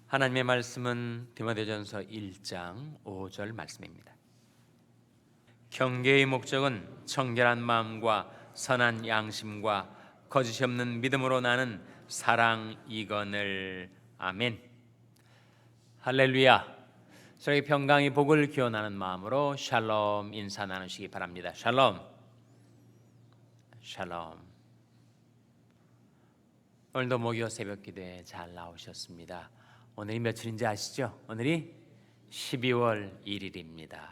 하나님의 말씀은 디모데전서 1장 5절 말씀입니다. 경계의 목적은 청결한 마음과 선한 양심과 거짓이 없는 믿음으로 나는 사랑이거늘. 아멘. 할렐루야. 저희 평강의 복을 기원하는 마음으로 샬롬 인사 나누시기 바랍니다. 샬롬. 샬롬. 오늘도 목요 새벽 기도에 잘 나오셨습니다. 오늘이 며칠인지 아시죠? 오늘이 12월 1일입니다.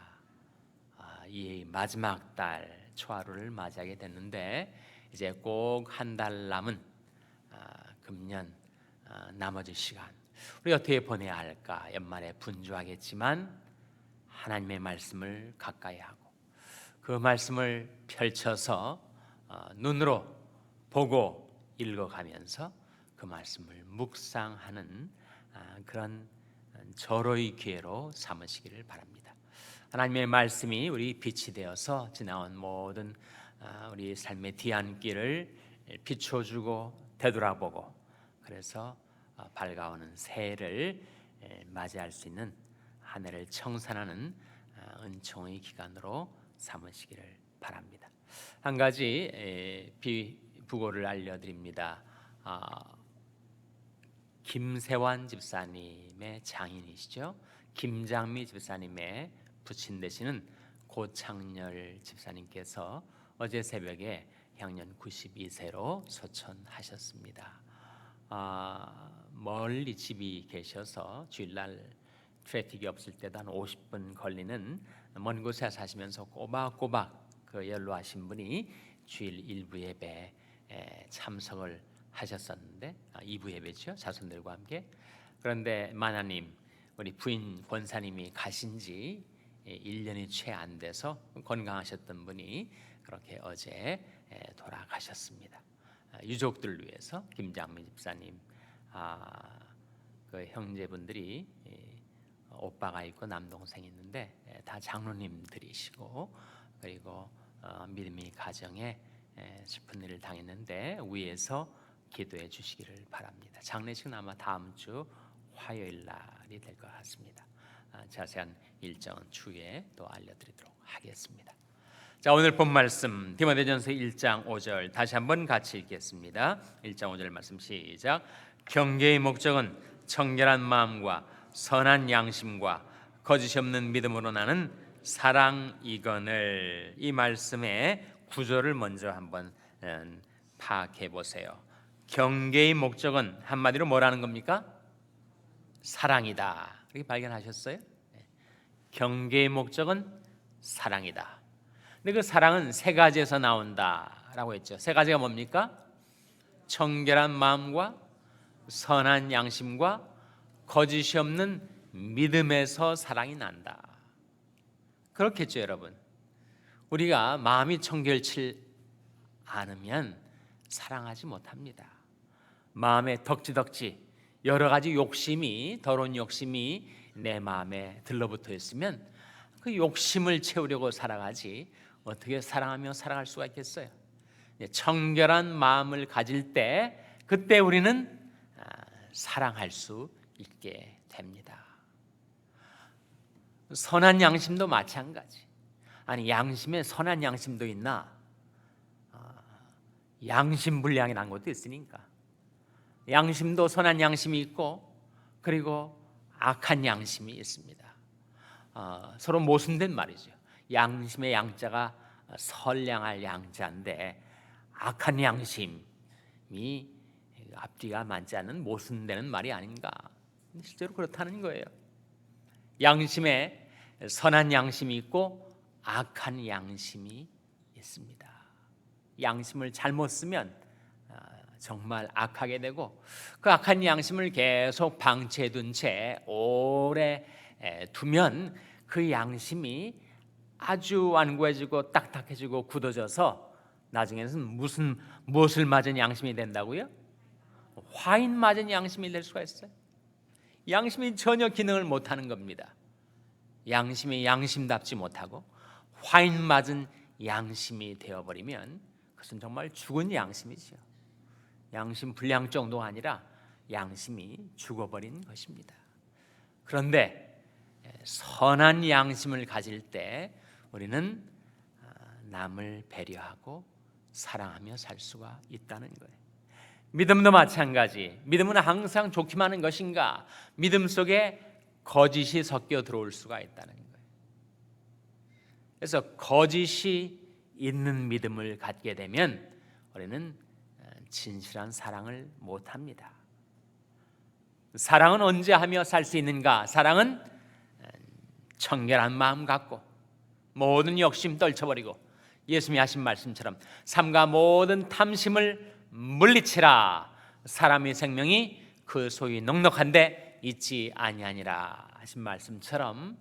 이 마지막 달 초하루를 맞이하게 됐는데 이제 꼭 한 달 남은 금년 나머지 시간 우리 어떻게 보내야 할까? 연말에 분주하겠지만 하나님의 말씀을 가까이 하고 그 말씀을 펼쳐서 눈으로 보고 읽어가면서 그 말씀을 묵상하는 그런 절호의 기회로 삼으시기를 바랍니다. 하나님의 말씀이 우리 빛이 되어서 지나온 모든 우리 삶의 뒤안길을 비춰주고 되돌아보고 그래서 밝아오는 새해를 맞이할 수 있는 한 해를 청산하는 은총의 기간으로 삼으시기를 바랍니다. 한 가지 부고를 알려드립니다. 김세환 집사님의 장인이시죠. 김장미 집사님의 부친 되시는 고창렬 집사님께서 어제 새벽에 향년 92세로 소천하셨습니다. 멀리 집이 계셔서 주일날 트래픽이 없을 때도 한 50분 걸리는 먼 곳에 사시면서 꼬박꼬박 그 연로하신 분이 주일 일부 예배에 참석을 하셨었는데 2부 예배죠. 자손들과 함께. 그런데 마나님 우리 부인 권사님이 가신 지 1년이 채 안 돼서 건강하셨던 분이 그렇게 어제 돌아가셨습니다. 유족들 위해서 김장미 집사님 그 형제분들이 오빠가 있고 남동생이 있는데 다 장로님들이시고 그리고 믿음의 가정에 슬픈 일을 당했는데 위에서 기도해 주시기를 바랍니다. 장례식은 아마 다음 주 화요일 날이 될 것 같습니다. 자세한 일정은 추후에 또 알려드리도록 하겠습니다. 자, 오늘 본 말씀 디모데전서 1장 5절 다시 한번 같이 읽겠습니다. 1장 5절 말씀 시작. 경계의 목적은 청결한 마음과 선한 양심과 거짓이 없는 믿음으로 나는 사랑이거늘. 이 말씀의 구조를 먼저 한번 파악해 보세요. 경계의 목적은 한마디로 뭐라는 겁니까? 사랑이다. 이렇게 발견하셨어요? 경계의 목적은 사랑이다. 근데 그 사랑은 세 가지에서 나온다라고 했죠. 세 가지가 뭡니까? 청결한 마음과 선한 양심과 거짓이 없는 믿음에서 사랑이 난다. 그렇겠죠, 여러분. 우리가 마음이 청결치 않으면 사랑하지 못합니다. 마음에 덕지덕지 여러 가지 욕심이, 더러운 욕심이 내 마음에 들러붙어 있으면 그 욕심을 채우려고 살아가지 어떻게 사랑하며 살아갈 수가 있겠어요? 청결한 마음을 가질 때 그때 우리는 사랑할 수 있게 됩니다. 선한 양심도 마찬가지. 아니 양심에 선한 양심도 있나? 양심 불량이라는 것도 있으니까 양심도 선한 양심이 있고 그리고 악한 양심이 있습니다. 서로 모순된 말이죠. 양심의 양자가 선량할 양자인데 악한 양심이 앞뒤가 맞지 않는 모순되는 말이 아닌가? 실제로 그렇다는 거예요. 양심에 선한 양심이 있고 악한 양심이 있습니다. 양심을 잘못 쓰면 정말 악하게 되고 그 악한 양심을 계속 방치해둔 채 오래 두면 그 양심이 아주 완고해지고 딱딱해지고 굳어져서 나중에는 무엇을 맞은 양심이 된다고요? 화인 맞은 양심이 될 수가 있어요. 양심이 전혀 기능을 못하는 겁니다. 양심이 양심답지 못하고 화인 맞은 양심이 되어버리면 그것은 정말 죽은 양심이죠. 양심 불량 정도가 아니라 양심이 죽어버린 것입니다. 그런데 선한 양심을 가질 때 우리는 남을 배려하고 사랑하며 살 수가 있다는 거예요. 믿음도 마찬가지. 믿음은 항상 좋기만 하는 것인가? 믿음 속에 거짓이 섞여 들어올 수가 있다는 거예요. 그래서 거짓이 있는 믿음을 갖게 되면 우리는 진실한 사랑을 못합니다. 사랑은 언제 하며 살 수 있는가? 사랑은 청결한 마음 갖고 모든 욕심 떨쳐버리고 예수님이 하신 말씀처럼 삼가 모든 탐심을 물리치라. 사람의 생명이 그 소위 넉넉한데 있지 아니하니라 하신 말씀처럼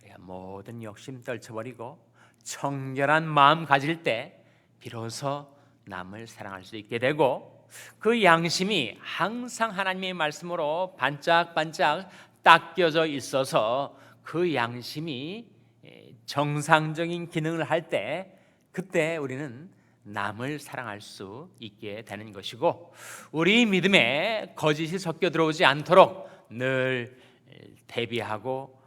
우리가 모든 욕심 떨쳐버리고 청결한 마음 가질 때 비로소 남을 사랑할 수 있게 되고, 그 양심이 항상 하나님의 말씀으로 반짝반짝 닦여져 있어서 그 양심이 정상적인 기능을 할 때 그때 우리는 남을 사랑할 수 있게 되는 것이고, 우리 믿음에 거짓이 섞여 들어오지 않도록 늘 대비하고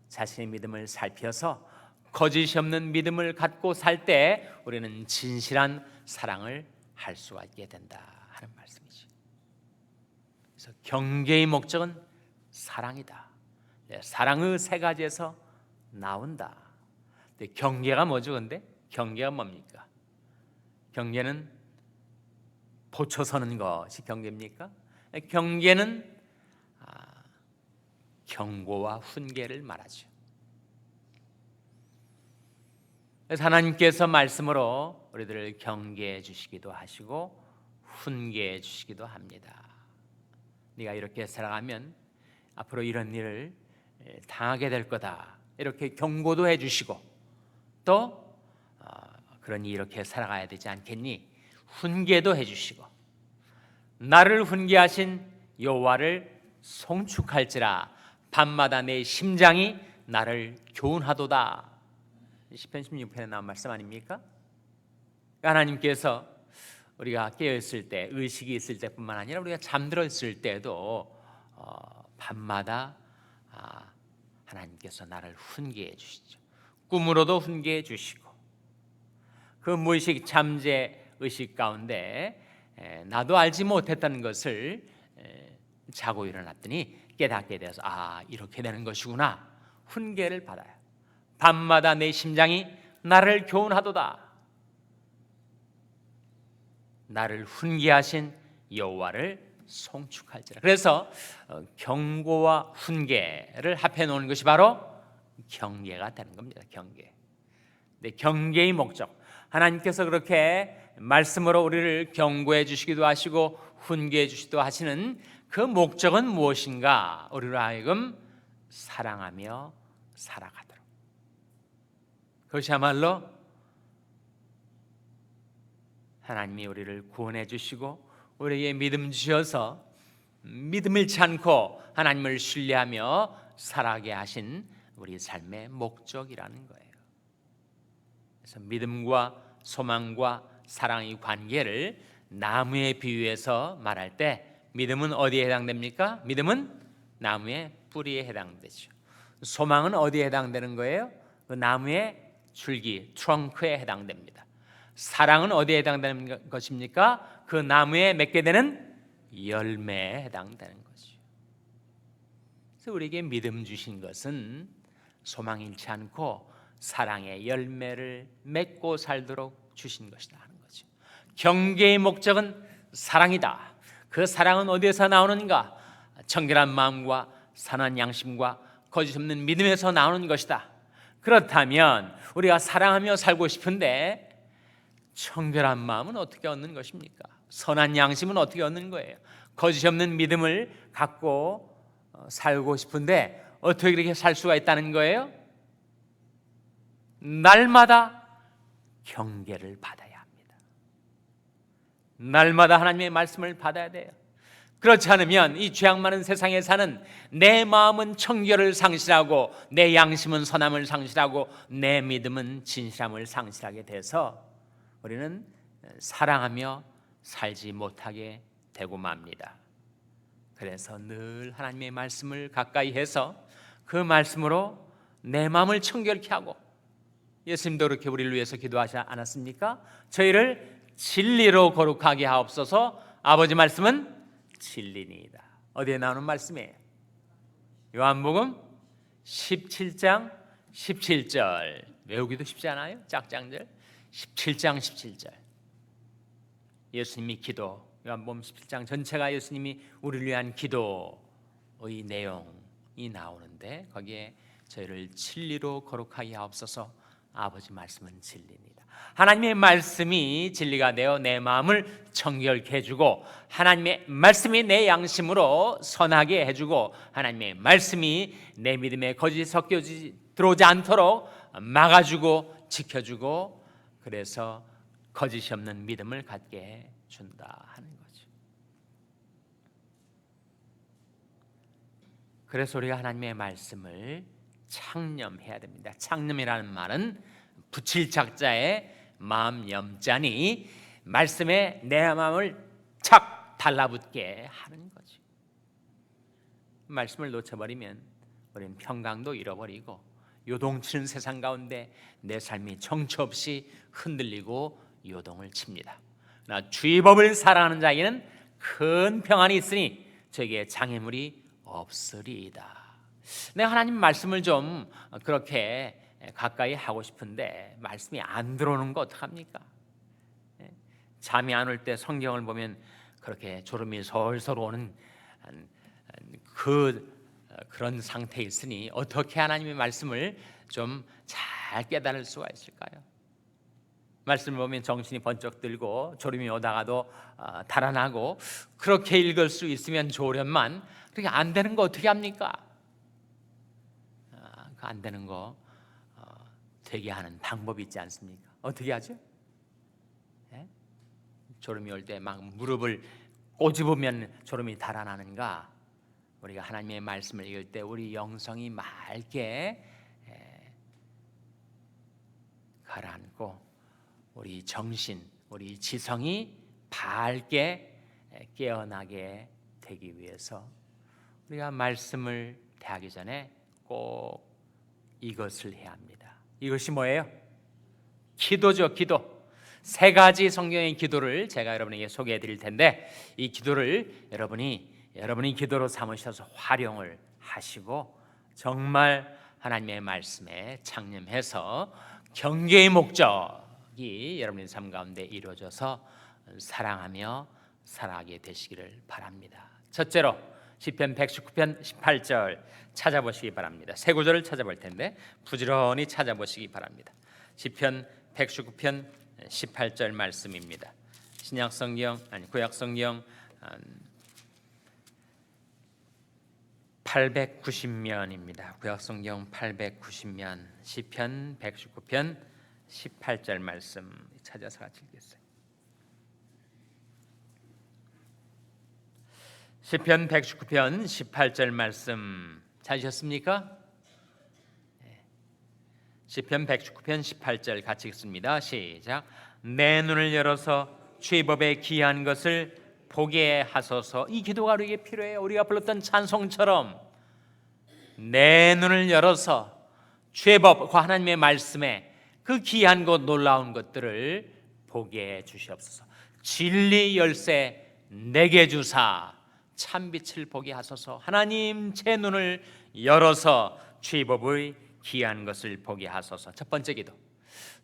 자신의 믿음을 살펴서 거짓이 없는 믿음을 갖고 살 때 우리는 진실한 사랑을 할 수가 있게 된다 하는 말씀이죠. 그래서 경계의 목적은 사랑이다. 사랑의 세 가지에서 나온다. 근데 경계가 뭐죠? 근데 경계가 뭡니까? 경계는 보초서는 것이 경계입니까? 경계는 경고와 훈계를 말하죠. 그래서 하나님께서 말씀으로 우리들을 경계해 주시기도 하시고 훈계해 주시기도 합니다. 네가 이렇게 살아가면 앞으로 이런 일을 당하게 될 거다, 이렇게 경고도 해주시고 또 그러니 이렇게 살아가야 되지 않겠니? 훈계도 해주시고, 나를 훈계하신 여호와를 송축할지라 밤마다 내 심장이 나를 교훈하도다. 시편 16편에 나온 말씀 아닙니까? 하나님께서 우리가 깨어있을 때, 의식이 있을 때뿐만 아니라 우리가 잠들었을 때도 밤마다 하나님께서 나를 훈계해 주시죠. 꿈으로도 훈계해 주시고, 그 무의식 잠재 의식 가운데 나도 알지 못했던 것을 자고 일어났더니 깨닫게 되어서 이렇게 되는 것이구나, 훈계를 받아요. 밤마다 내 심장이 나를 교훈하도다. 나를 훈계하신 여호와를 송축할지라. 그래서 경고와 훈계를 합해 놓은 것이 바로 경계가 되는 겁니다. 경계. 근데 경계의 목적, 하나님께서 그렇게 말씀으로 우리를 경고해 주시기도 하시고 훈계해 주시기도 하시는 그 목적은 무엇인가? 우리로 하여금 사랑하며 살아가도록. 그것이야말로 하나님이 우리를 구원해 주시고 우리에게 믿음 주셔서 믿음 잃지 않고 하나님을 신뢰하며 살아가게 하신 우리 삶의 목적이라는 거예요. 그래서 믿음과 소망과 사랑의 관계를 나무에 비유해서 말할 때 믿음은 어디에 해당됩니까? 믿음은 나무의 뿌리에 해당되죠. 소망은 어디에 해당되는 거예요? 그 나무의 줄기, 트렁크에 해당됩니다. 사랑은 어디에 해당되는 것입니까? 그 나무에 맺게 되는 열매에 해당되는 거죠. 그래서 우리에게 믿음 주신 것은 소망 잃지 않고 사랑의 열매를 맺고 살도록 주신 것이다 하는 거죠. 경계의 목적은 사랑이다. 그 사랑은 어디에서 나오는가? 청결한 마음과 선한 양심과 거짓 없는 믿음에서 나오는 것이다. 그렇다면 우리가 사랑하며 살고 싶은데 청결한 마음은 어떻게 얻는 것입니까? 선한 양심은 어떻게 얻는 거예요? 거짓 없는 믿음을 갖고 살고 싶은데 어떻게 그렇게 살 수가 있다는 거예요? 날마다 경계를 받아야 합니다. 날마다 하나님의 말씀을 받아야 돼요. 그렇지 않으면 이 죄악 많은 세상에 사는 내 마음은 청결을 상실하고 내 양심은 선함을 상실하고 내 믿음은 진실함을 상실하게 돼서 우리는 사랑하며 살지 못하게 되고 맙니다. 그래서 늘 하나님의 말씀을 가까이 해서 그 말씀으로 내 마음을 청결케 하고, 예수님도 그렇게 우리를 위해서 기도하지 않았습니까? 저희를 진리로 거룩하게 하옵소서. 아버지 말씀은 진리니이다. 어디에 나오는 말씀이에요? 요한복음 17장 17절. 외우기도 쉽지 않아요? 짝장절 17장 17절. 예수님이 기도, 요한복음 17장 전체가 예수님이 우리를 위한 기도의 내용이 나오는데, 거기에 저희를 진리로 거룩하게 하옵소서. 아버지 말씀은 진리입니다. 하나님의 말씀이 진리가 되어 내 마음을 정결케 해주고, 하나님의 말씀이 내 양심으로 선하게 해주고, 하나님의 말씀이 내 믿음에 거짓이 섞여 들어오지 않도록 막아주고 지켜주고, 그래서 거짓이 없는 믿음을 갖게 해준다 하는 거죠. 그래서 우리가 하나님의 말씀을 창념해야 됩니다. 창념이라는 말은 붙일 작자의 마음 염자니 말씀에 내 마음을 착 달라붙게 하는 거죠. 말씀을 놓쳐버리면 우리는 평강도 잃어버리고 요동치는 세상 가운데 내 삶이 정처 없이 흔들리고 요동을 칩니다. 나 주의 법을 사랑하는 자에게는 큰 평안이 있으니 저에게 장애물이 없으리이다. 내가 하나님 말씀을 좀 그렇게 가까이 하고 싶은데 말씀이 안 들어오는 거 어떡합니까? 잠이 안 올 때 성경을 보면 그렇게 졸음이 솔솔 오는 그런 상태에 있으니 어떻게 하나님의 말씀을 좀 잘 깨달을 수가 있을까요? 말씀을 보면 정신이 번쩍 들고 졸음이 오다가도 달아나고, 그렇게 읽을 수 있으면 좋으련만 그렇게 안 되는 거 어떻게 합니까? 안 되는 거 되게 하는 방법이 있지 않습니까? 어떻게 하죠? 졸음이 올 때 막 무릎을 꼬집으면 졸음이 달아나는가? 우리가 하나님의 말씀을 읽을 때 우리 영성이 맑게 가라앉고 우리 정신, 우리 지성이 밝게 깨어나게 되기 위해서 우리가 말씀을 대하기 전에 꼭 이것을 해야 합니다. 이것이 뭐예요? 기도죠. 기도. 세 가지 성경의 기도를 제가 여러분에게 소개해 드릴 텐데, 이 기도를 여러분이 기도로 삼으셔서 활용을 하시고 정말 하나님의 말씀에 창념해서 경계의 목적이 여러분의 삶 가운데 이루어져서 사랑하며 살아가게 되시기를 바랍니다. 첫째로 시편 119편 18절 찾아보시기 바랍니다. 세 구절을 찾아볼 텐데 부지런히 찾아보시기 바랍니다. 시편 119편 18절 말씀입니다. 구약성경 890면입니다. 구약성경 890면 시편 119편 18절 말씀 찾아서 같이 읽겠어요. 시편 119편 18절 말씀 찾으셨습니까? 시편 119편 18절 같이 읽습니다. 시작. 내 눈을 열어서 주의 법에 기이한 것을 보게 하소서. 이 기도가 우리에게 필요해요. 우리가 불렀던 찬송처럼 내 눈을 열어서 주의 법과 하나님의 말씀에 그 기이한 것, 놀라운 것들을 보게 해 주시옵소서. 진리 열쇠 내게 주사 참빛을 보게 하소서. 하나님 제 눈을 열어서 주의 법의 기이한 것을 보게 하소서. 첫 번째 기도.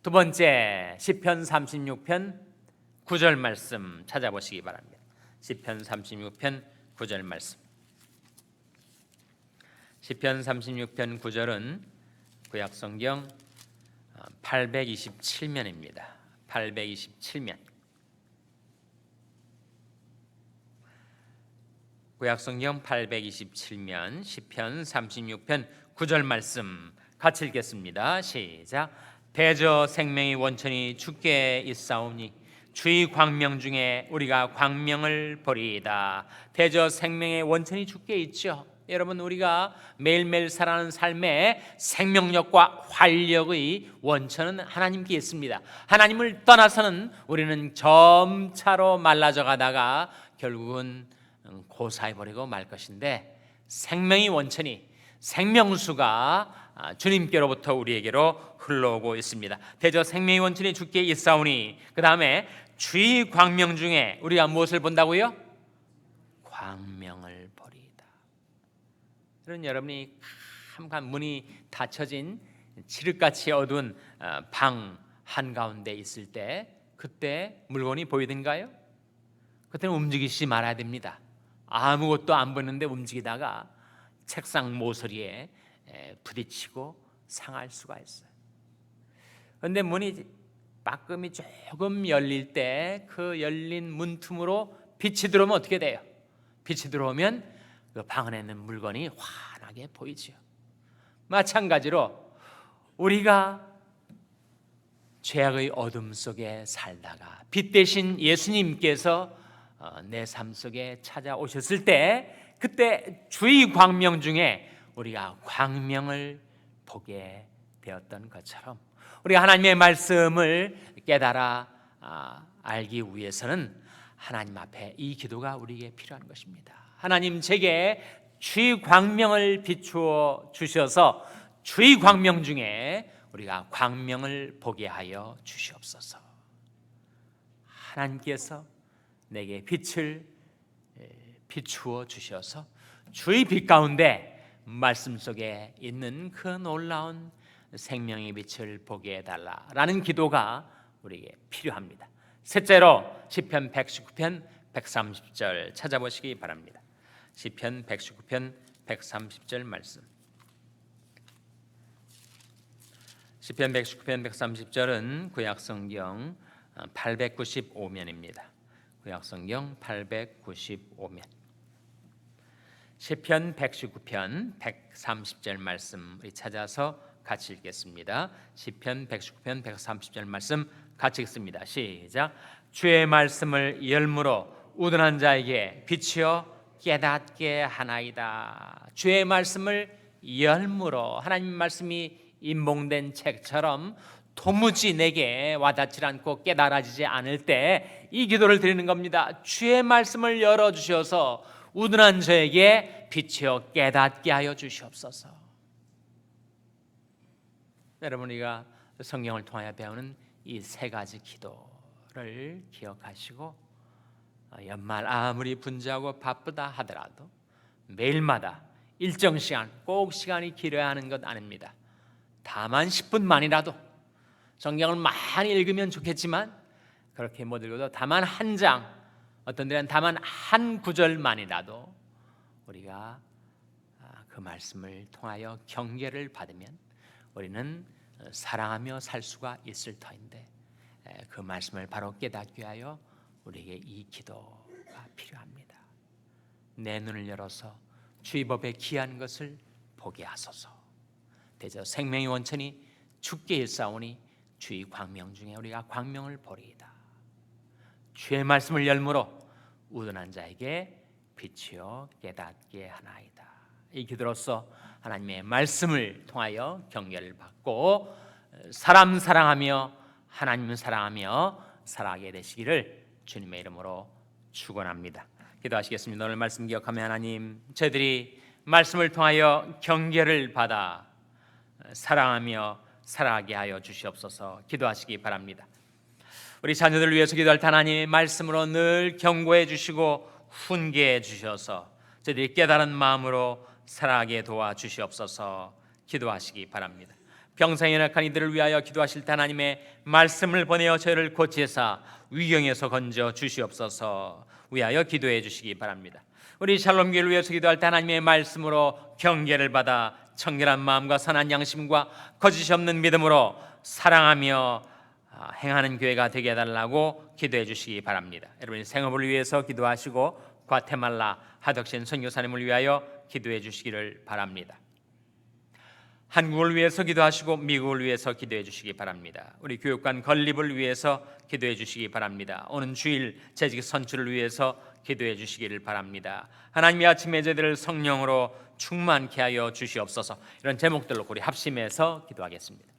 두 번째, 시편 36편 9절 말씀 찾아보시기 바랍니다. 시편 36편 9절 말씀. 시편 36편 9절은 구약성경 827면입니다. 827면. 구약성경 827면 시편 36편 9절 말씀 같이 읽겠습니다. 시작. 대저 생명의 원천이 주께 있사오니 주의 광명 중에 우리가 광명을 보리이다. 대저 생명의 원천이 주께 있죠. 여러분, 우리가 매일매일 살아가는 삶의 생명력과 활력의 원천은 하나님께 있습니다. 하나님을 떠나서는 우리는 점차로 말라져 가다가 결국은 고사해버리고 말 것인데 생명의 원천이 생명수가 주님께로부터 우리에게로 흘러오고 있습니다. 대저 생명의 원천이 주께 있사오니, 그 다음에 주의 광명 중에 우리가 무엇을 본다고요? 광명을 보리이다. 그런 여러분이 캄캄 문이 닫혀진 칠흑같이 어두운 방 한가운데 있을 때 그때 물건이 보이던가요? 그때는 움직이시지 말아야 됩니다. 아무것도 안 보이는데 움직이다가 책상 모서리에 부딪히고 상할 수가 있어요. 그런데 문이 빠끔히 조금 열릴 때 그 열린 문틈으로 빛이 들어오면 어떻게 돼요? 빛이 들어오면 그 방 안에 있는 물건이 환하게 보이죠. 마찬가지로 우리가 죄악의 어둠 속에 살다가 빛 대신 예수님께서 내 삶 속에 찾아오셨을 때 그때 주의 광명 중에 우리가 광명을 보게 되었던 것처럼 우리가 하나님의 말씀을 깨달아 알기 위해서는 하나님 앞에 이 기도가 우리에게 필요한 것입니다. 하나님, 제게 주의 광명을 비추어 주셔서 주의 광명 중에 우리가 광명을 보게 하여 주시옵소서. 하나님께서 내게 빛을 비추어 주셔서 주의 빛 가운데 말씀 속에 있는 그 놀라운 생명의 빛을 보게 해달라라는 기도가 우리에게 필요합니다. 셋째로 시편 119편 130절 찾아보시기 바랍니다. 시편 119편 130절 말씀. 시편 119편 130절은 구약성경 895면입니다. 구약성경 895면. 시편 119편 130절 말씀 우리 찾아서 같이 읽겠습니다. 시편 119편 130절 말씀 같이 읽습니다. 시작. 주의 말씀을 열무로 우둔한 자에게 비추어 깨닫게 하나이다. 주의 말씀을 열무로, 하나님 말씀이 인봉된 책처럼 도무지 내게 와닿지 않고 깨달아지지 않을 때 이 기도를 드리는 겁니다. 주의 말씀을 열어주셔서 우둔한 저에게 비추어 깨닫게 하여 주시옵소서. 여러분, 우리가 성경을 통하여 배우는 이 세 가지 기도를 기억하시고 연말 아무리 분주하고 바쁘다 하더라도 매일마다 일정 시간, 꼭 시간이 길어야 하는 것 아닙니다. 다만 10분만이라도 성경을 많이 읽으면 좋겠지만 그렇게 못 읽어도 다만 한 장, 어떤 데는 다만 한 구절만이라도 우리가 그 말씀을 통하여 경계를 받으면 우리는 사랑하며 살 수가 있을 터인데 그 말씀을 바로 깨닫게 하여 우리에게 이 기도가 필요합니다. 내 눈을 열어서 주의 법에 귀한 것을 보게 하소서. 대저 생명의 원천이 주께 있사오니 주의 광명 중에 우리가 광명을 보리이다. 주의 말씀을 열무로 우둔한 자에게 비추어 깨닫게 하나이다. 이 기도로서 하나님의 말씀을 통하여 경계를 받고 사람 사랑하며 하나님 사랑하며 살아가게 되시기를 주님의 이름으로 축원합니다. 기도하시겠습니다. 오늘 말씀 기억하며 하나님, 저희들이 말씀을 통하여 경계를 받아 사랑하며 살아가게 하여 주시옵소서. 기도하시기 바랍니다. 우리 자녀들을 위해서 기도할 때 하나님의 말씀으로 늘 경고해 주시고 훈계해 주셔서 저희들이 깨달은 마음으로 살아가게 도와주시옵소서. 기도하시기 바랍니다. 병상에 연약한 이들을 위하여 기도하실 때 하나님의 말씀을 보내어 저희를 고치사 위경에서 건져 주시옵소서. 위하여 기도해 주시기 바랍니다. 우리 샬롬교회를 위해서 기도할 때 하나님의 말씀으로 경계를 받아 청결한 마음과 선한 양심과 거짓이 없는 믿음으로 사랑하며 행하는 교회가 되게 해달라고 기도해 주시기 바랍니다. 여러분의 생업을 위해서 기도하시고 과테말라 하덕신 선교사님을 위하여 기도해 주시기를 바랍니다. 한국을 위해서 기도하시고 미국을 위해서 기도해 주시기 바랍니다. 우리 교육관 건립을 위해서 기도해 주시기 바랍니다. 오는 주일 재직 선출을 위해서 기도해 주시기를 바랍니다. 하나님의 아침에 저희들을 성령으로 충만케 하여 주시옵소서. 이런 제목들로 우리 합심해서 기도하겠습니다.